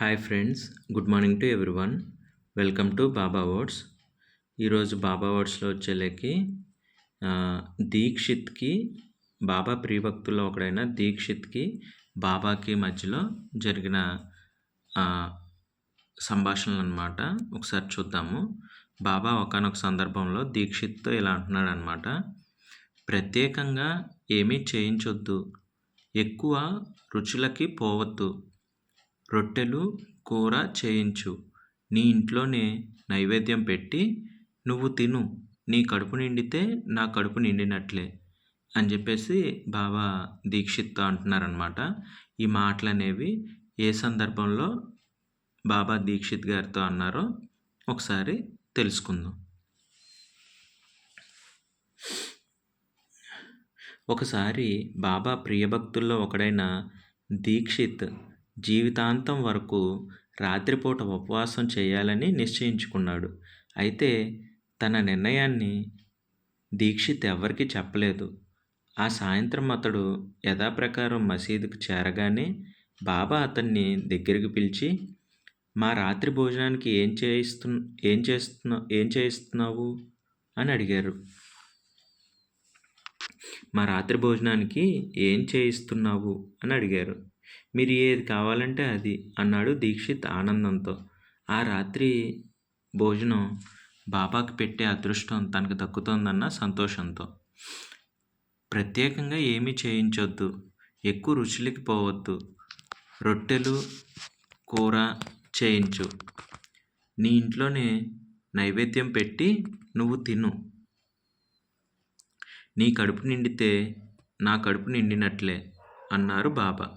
Hi friends, good morning to everyone. Welcome to Baba words. ఈరోజు బాబా వర్డ్స్లో వచ్చేలేకి దీక్షిత్కి బాబా ప్రియభక్తుల్లో ఒకడైన దీక్షిత్కి బాబాకి మధ్యలో జరిగిన ఆ, సంభాషణలు అనమాట. ఒకసారి చూద్దాము. బాబా ఒకానొక సందర్భంలో దీక్షిత్తో ఇలా అంటున్నాడు అనమాట. ప్రత్యేకంగా ఏమీ చేయించొద్దు, ఎక్కువ రుచులకి పోవద్దు, రొట్టెలు కూర చేయించు, నీ ఇంట్లోనే నైవేద్యం పెట్టి నువ్వు తిను, నీ కడుపు నిండితే నా కడుపు నిండినట్లే అని చెప్పేసి బాబా దీక్షిత్తో అంటున్నారనమాట. ఈ మాటలు అనేవి ఏ సందర్భంలో బాబా దీక్షిత్ గారితో అన్నారో ఒకసారి తెలుసుకుందాం. ఒకసారి బాబా ప్రియభక్తుల్లో ఒకడైన దీక్షిత్ జీవితాంతం వరకు రాత్రిపూట ఉపవాసం చేయాలని నిశ్చయించుకున్నాడు. అయితే తన నిర్ణయాన్ని దీక్షిత్ ఎవరికీ చెప్పలేదు. ఆ సాయంత్రం అతడు యథాప్రకారం మసీదుకు చేరగానే బాబా అతన్ని దగ్గరికి పిలిచి, మా రాత్రి భోజనానికి ఏం చేయిస్తున్నావు అని అడిగారు. మా రాత్రి భోజనానికి ఏం చేయిస్తున్నావు అని అడిగారు. మీరు ఏది కావాలంటే అది అన్నాడు దీక్షిత్ ఆనందంతో. ఆ రాత్రి భోజనం బాబాకి పెట్టే అదృష్టం తనకు దక్కుతోందన్న సంతోషంతో. ప్రత్యేకంగా ఏమీ చేయించొద్దు, ఎక్కువ రుచులకి పోవద్దు, రొట్టెలు కూర చేయించు, నీ ఇంట్లోనే నైవేద్యం పెట్టి నువ్వు తిను, నీ కడుపు నిండితే నా కడుపు నిండినట్లే అన్నారు బాబా.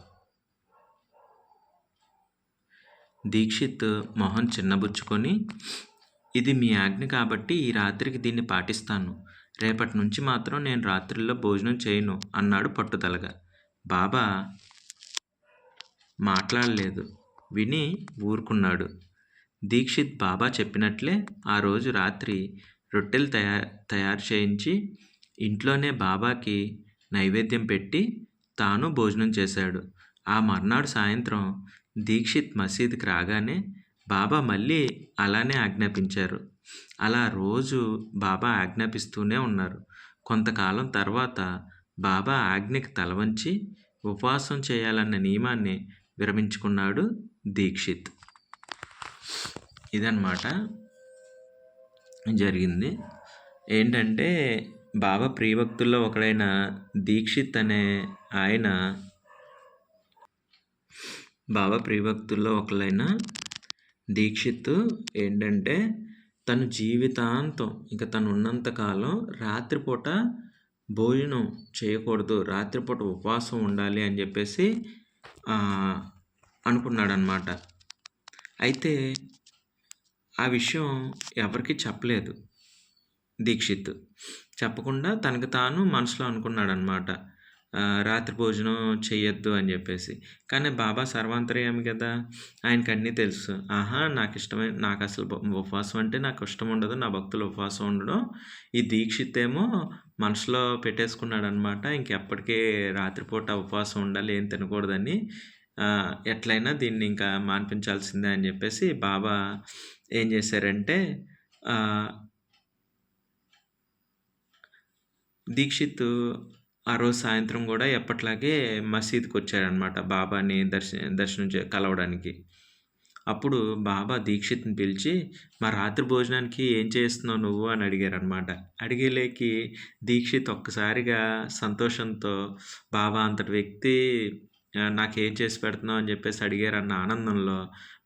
దీక్షిత్ మొహం చిన్నబుచ్చుకొని, ఇది మీ ఆజ్ఞ కాబట్టి ఈ రాత్రికి దీన్ని పాటిస్తాను, రేపటి నుంచి మాత్రం నేను రాత్రిలో భోజనం చేయను అన్నాడు పట్టుదలగా. బాబా మాట్లాడలేదు, విని ఊరుకున్నాడు. దీక్షిత్ బాబా చెప్పినట్లే ఆ రోజు రాత్రి రొట్టెలు తయారు చేయించి ఇంట్లోనే బాబాకి నైవేద్యం పెట్టి తాను భోజనం చేశాడు. ఆ మర్నాడు సాయంత్రం దీక్షిత్ మసీదుకి రాగానే బాబా మళ్ళీ అలానే ఆజ్ఞాపించారు. అలా రోజు బాబా ఆజ్ఞాపిస్తూనే ఉన్నారు. కొంతకాలం తర్వాత బాబా ఆజ్ఞకి తలవంచి ఉపవాసం చేయాలన్న నియమాన్ని విరమించుకున్నాడు దీక్షిత్. ఇదన్నమాట జరిగింది. ఏంటంటే బాబా ప్రియభక్తుల్లో ఒకడైన దీక్షిత్ అనే ఆయన దీక్షిత్ ఏంటంటే తను జీవితాంతం ఇంకా తను ఉన్నంతకాలం రాత్రిపూట భోజనం చేయకూడదు, రాత్రిపూట ఉపవాసం ఉండాలి అని చెప్పేసి అనుకున్నాడనమాట. అయితే ఆ విషయం ఎవరికి చెప్పలేదు. దీక్షిత్ చెప్పకుండా తనకు తాను మనసులో అనుకున్నాడనమాట, రాత్రి భోజనం చెయ్యొద్దు అని చెప్పేసి. కానీ బాబా సర్వాంతర్యామి కదా, ఆయనకు అన్నీ తెలుసు. నాకు అసలు ఉపవాసం అంటే నాకు ఇష్టం ఉండదు, నా భక్తులు ఉపవాసం ఉండడం. ఈ దీక్షిత్ ఏమో మనసులో పెట్టేసుకున్నాడు అనమాట, ఇంకెప్పటికీ రాత్రిపూట ఉపవాసం ఉండాలి, ఏం తినకూడదని, ఎట్లయినా దీన్ని ఇంకా మాన్పించాల్సిందే అని చెప్పేసి బాబా ఏం చేశారంటే దీక్షిత్ ఆ రోజు సాయంత్రం కూడా ఎప్పట్లాగే మసీద్కి వచ్చాడనమాట బాబాని దర్శనం కలవడానికి. అప్పుడు బాబా దీక్షిత్ని పిలిచి, మా రాత్రి భోజనానికి ఏం చేస్తున్నావు నువ్వు అని అడిగారనమాట. అడిగేలేకి దీక్షిత్ ఒక్కసారిగా సంతోషంతో, బాబా అంతటి వ్యక్తి నాకేం చేసి పెడుతున్నావు అని చెప్పేసి అడిగారన్న ఆనందంలో,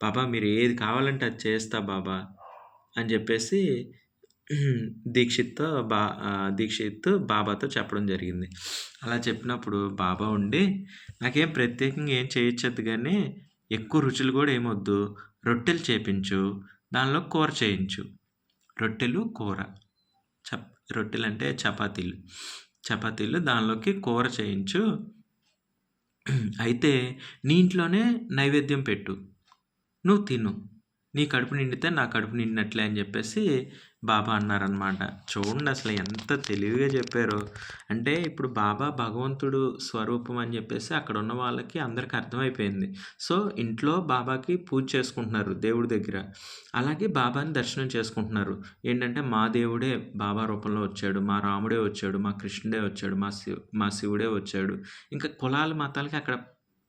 బాబా మీరు ఏది కావాలంటే అది చేస్తా బాబా అని చెప్పేసి దీక్షిత్ బాబాతో చెప్పడం జరిగింది. అలా చెప్పినప్పుడు బాబా ఉండి, నాకేం ప్రత్యేకంగా ఏం చేయించద్దు, కానీ ఎక్కువ రుచులు కూడా ఏమొద్దు, రొట్టెలు చేయించు, దానిలో కూర చేయించు, రొట్టెలు కూర, రొట్టెలు అంటే చపాతీలు దానిలోకి కూర చేయించు, అయితే నీ ఇంట్లోనే నైవేద్యం పెట్టు, నువ్వు తిను, నీ కడుపు నిండితే నా కడుపు నిండినట్లే అని చెప్పేసి బాబా అన్నారనమాట. చూడండి అసలు ఎంత తెలివిగా చెప్పారో. అంటే ఇప్పుడు బాబా భగవంతుడు స్వరూపం అని చెప్పేసి అక్కడ ఉన్న వాళ్ళకి అందరికి అర్థమైపోయింది. సో, ఇంట్లో బాబాకి పూజ చేసుకుంటున్నారు దేవుడి దగ్గర. అలాగే బాబాని దర్శనం చేసుకుంటున్నారు. ఏంటంటే మా దేవుడే బాబా రూపంలో వచ్చాడు, మా రాముడే వచ్చాడు, మా కృష్ణుడే వచ్చాడు, మా శివుడే వచ్చాడు. ఇంకా కులాలు మతాలకి అక్కడ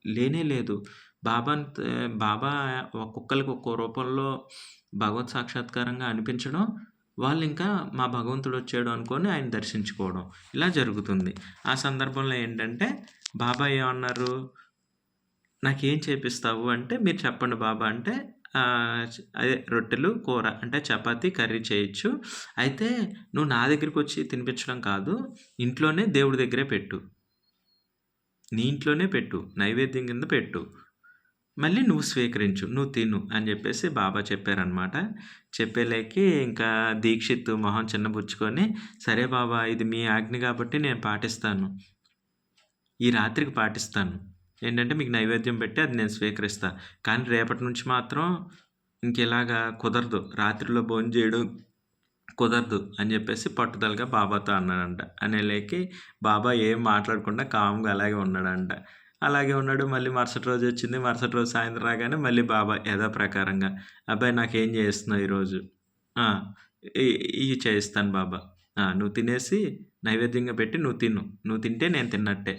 లేనే లేదు. బాబా ఒక్కొక్కళ్ళకి ఒక్కో రూపంలో భగవత్ సాక్షాత్కారంగా అనిపించడం, వాళ్ళింకా మా భగవంతుడొచ్చాడు అనుకోని ఆయన దర్శించుకోవడం. ఇలా జరుగుతుంది. ఆ సందర్భంలో ఏంటంటే బాబా ఏమన్నారు, "నాకేం చేపిస్తావు?" అంటే, "మీరు చెప్పండి బాబా" అంటే అదే రొట్టెలు, కూర అంటే చపాతీ, కర్రీ చేయొచ్చు. అయితే నువ్వు నా దగ్గరికొచ్చి తినిపించడం కాదు, ఇంట్లోనే దేవుడి దగ్గరే పెట్టు. నీ ఇంట్లోనే పెట్టు. నైవేద్యం కింద పెట్టు. మళ్ళీ నువ్వు స్వీకరించు. నువ్వు తిను అని జెప్పేసి బాబా చెప్పారనమాట. చెప్పేలేకి ఇంకా దీక్షిత్ మొహం చిన్నబుచ్చుకొని, "సరే బాబా ఇది మీ ఆజ్ఞ గాబట్టి నేను పాటిస్తాను. ఈ రాత్రికి పాటిస్తాను. ఏంటంటే మీకు నైవేద్యం పెట్టి అది నేను స్వీకరిస్తా. కానీ రేపటి నుంచి మాత్రం ఇంకిలాగా కుదరదు. రాత్రిలో భోంజేయడం కుదరదు" అని జెప్పేసి పట్టుదలగా బాబాతో అన్నాడంట. అనేలేకి బాబా ఏం మాట్లాడకుండా కామ్‌గా అలాగే ఉన్నాడంట. అలాగే ఉన్నాడు. మళ్ళీ మరుసటి రోజొచ్చింది. మరుసటి రోజు సాయంత్రం రాగానే మళ్ళీ బాబా యథాప్రకారంగా, "అబ్బాయి నాకేం జేస్తున్నావు ఈరోజు?" "ఆ! ఇ ఇయి చేయిస్తాను బాబా. నువ్వు తినేసి నైవేద్యంగా పెట్టి నువ్వు తిను. నువ్వు తింటే నేను తిన్నట్టే."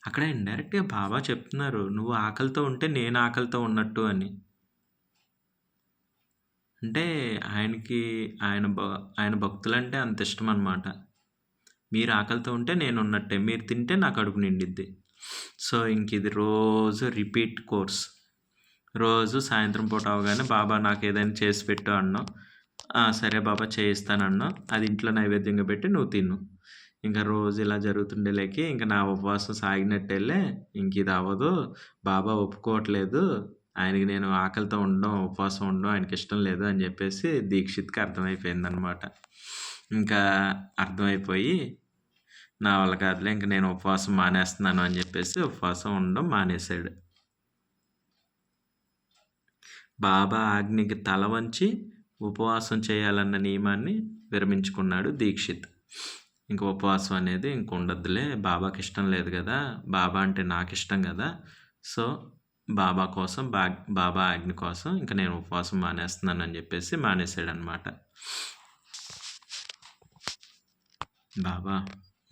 అక్కడ ఇండైరెక్ట్‌గా బాబా చెప్తున్నారు, "నువ్వు ఆకలితో ఉంటే నేను ఆకలితో ఉన్నట్టు" అని. అంటే ఆయనకి ఆయన భక్తులంటే అంత ఇష్టమనమాట. మీరు ఆకలితో ఉంటే నేనున్నట్టే. మీరు తింటే నా కడుపు నిండిద్ది. సో, ఇంకిది రోజు రిపీట్ కోర్స్. రోజు సాయంత్రం పూట అవ్వగానే బాబా నాకేదైనా చేసి పెట్టు అనడం. సరే బాబా చేయిస్తాననడం. అది ఇంట్లో నైవేద్యంగా పెట్టి నువ్వు తిను. ఇంక రోజు ఇలా జరుగుతుండేలేకి ఇంక నా ఉపవాసం సాగినట్టేలే. ఇంకిది అవ్వదు. బాబా ఒప్పుకోవట్లేదు. ఆయనకి నేను ఆకలితో ఉండడం, ఉపవాసం ఉండడం ఆయనకిష్టం లేదు అని జెప్పేసి దీక్షిత్‌కి అర్థమైపోయిందనమాట. ఇంకా అర్థమైపోయి, నా వల్ల కాదులే ఇంక నేను ఉపవాసం మానేస్తున్నాను అని జెప్పేసి ఉపవాసం ఉండడం మానేశాడు. బాబా ఆజ్ఞకి తల వంచి ఉపవాసం చేయాలన్న నియమాన్ని విరమించుకున్నాడు దీక్షిత్. ఇంక ఉపవాసం అనేది ఇంక ఉండొద్దులే, బాబాకిష్టం లేదు గదా! బాబా అంటే నాకిష్టం గదా! సో, బాబా కోసం బాబా ఆజ్ఞ కోసం ఇంక నేను ఉపవాసం మానేస్తున్నానని జెప్పేసి మానేశాడనమాట. బాబా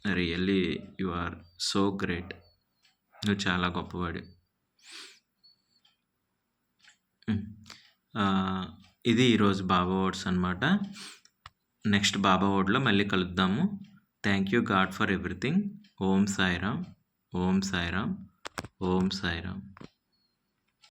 really you are so great. నువ్వు చాలా గొప్పవాడివి. ఇది ఈరోజు బాబా వర్డ్స్ అనమాట. నెక్స్ట్ బాబా వర్డ్‌లో మళ్ళీ కలుద్దాము. Thank you God for everything. Om Sairam. Om Sairam. Om Sairam.